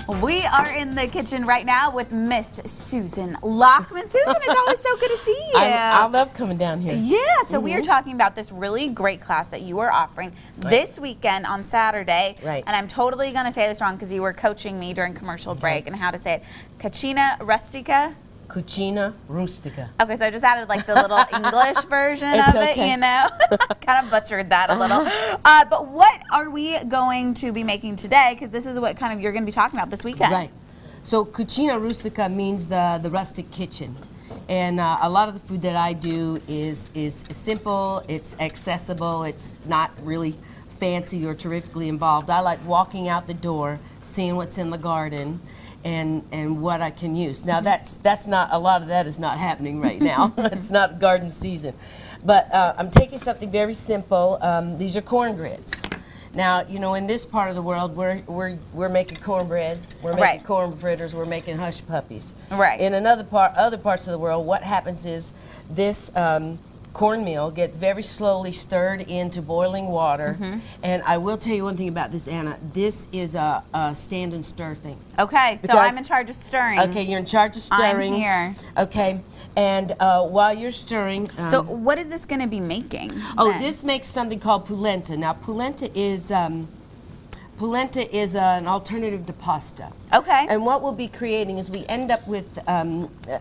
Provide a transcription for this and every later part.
We are in the kitchen right now with Miss Susan Lachmann. Susan, it's always so good to see you. I love coming down here. Yeah, so we are talking about this really great class that you are offering this weekend on Saturday. Right. And I'm totally going to say this wrong because you were coaching me during commercial break and how to say it. Cucina Rustica? Cucina Rustica. Okay, so I just added like the little English version of it, you know? Kind of butchered that a little. But what are we going to be making today? Because this is what kind of you're going to be talking about this weekend. Right. So Cucina Rustica means the rustic kitchen. And a lot of the food that I do is simple, it's accessible, it's not really fancy or terrifically involved. I like walking out the door, seeing what's in the garden, and what I can use. Now that's not, a lot of that is not happening right now. It's not garden season. But I'm taking something very simple. These are corn grits. Now, you know, in this part of the world, we're making cornbread, we're making corn fritters, we're making hush puppies. Right. In other parts of the world, what happens is this cornmeal gets very slowly stirred into boiling water. And I will tell you one thing about this, Anna. This is a stand and stir thing. Okay, so I'm in charge of stirring. Okay, you're in charge of stirring. I'm here. Okay, and while you're stirring... so what is this going to be making? Oh, then? This makes something called polenta. Now, polenta is an alternative to pasta. Okay. And what we'll be creating is we end up with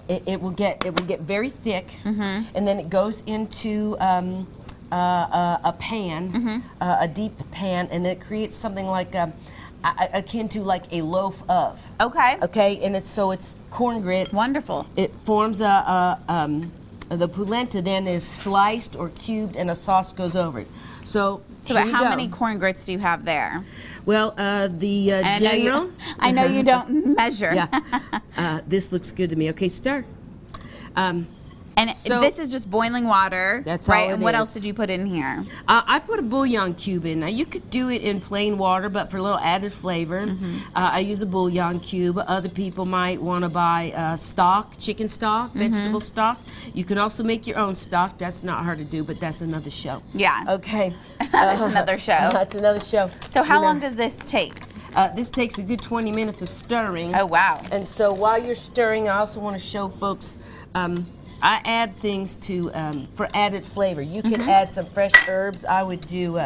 it will get very thick, and then it goes into a pan, a deep pan, and it creates something like akin to like a loaf of. Okay. Okay, and it's corn grits. Wonderful. It forms the polenta then is sliced or cubed, and a sauce goes over it. So how many corn grits do you have there? Well, the general. I know you don't measure. Yeah. This looks good to me. Okay, stir. And so, this is just boiling water, that's right? all it And what is. else did you put in here? I put a bouillon cube in. Now, you could do it in plain water, but for a little added flavor, I use a bouillon cube. Other people might want to buy stock, chicken stock, vegetable stock. You can also make your own stock. That's not hard to do, but that's another show. Yeah. Okay. That's another show. That's another show. So how long does this take? This takes a good 20 minutes of stirring. Oh, wow. And so while you're stirring, I also want to show folks, I add things for added flavor. You can add some fresh herbs. I would do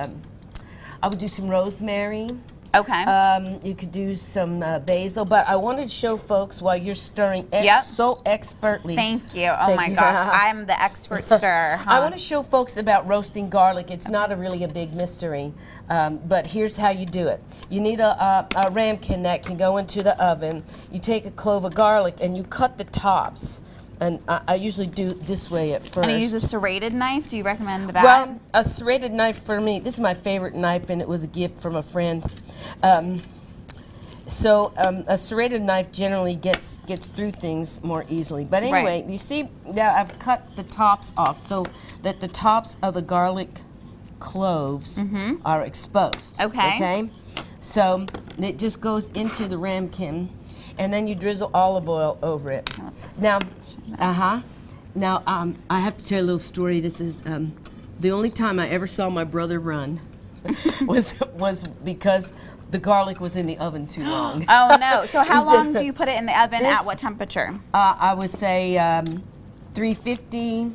some rosemary. Okay. You could do some basil, but I wanted to show folks while you're stirring so expertly. Thank you. Oh my gosh, I'm the expert stirrer. I want to show folks about roasting garlic. It's not really a big mystery, but here's how you do it. You need a ramekin that can go into the oven. You take a clove of garlic and you cut the tops. And I usually do it this way at first. And you use a serrated knife? Do you recommend that? Well, a serrated knife for me, this is my favorite knife, and it was a gift from a friend. A serrated knife generally gets through things more easily. But anyway, you see that I've cut the tops off so that the tops of the garlic cloves are exposed. Okay. Okay. So it just goes into the ramekin, and then you drizzle olive oil over it. Now, Now, I have to tell you a little story. This is the only time I ever saw my brother run was because the garlic was in the oven too long. Oh, no. So how long do you put it in the oven? At what temperature? I would say 350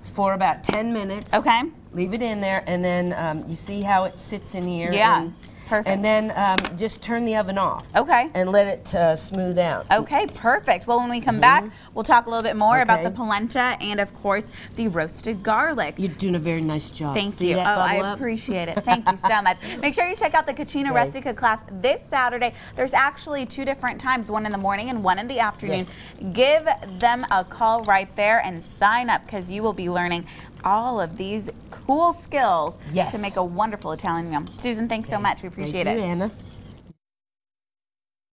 for about 10 minutes. Okay. Leave it in there, and then you see how it sits in here. Yeah. Perfect. And then just turn the oven off. Okay. And let it smooth out. Okay, perfect. Well, when we come back, we'll talk a little bit more about the polenta and, of course, the roasted garlic. You're doing a very nice job. Thank you. That I appreciate it. Thank you so much. Make sure you check out the Cucina Rustica class this Saturday. There's actually 2 different times, one in the morning and one in the afternoon. Yes. Give them a call right there and sign up, because you will be learning all of these cool skills to make a wonderful Italian meal. Susan, thanks so much. We appreciate it. Thank you, Anna.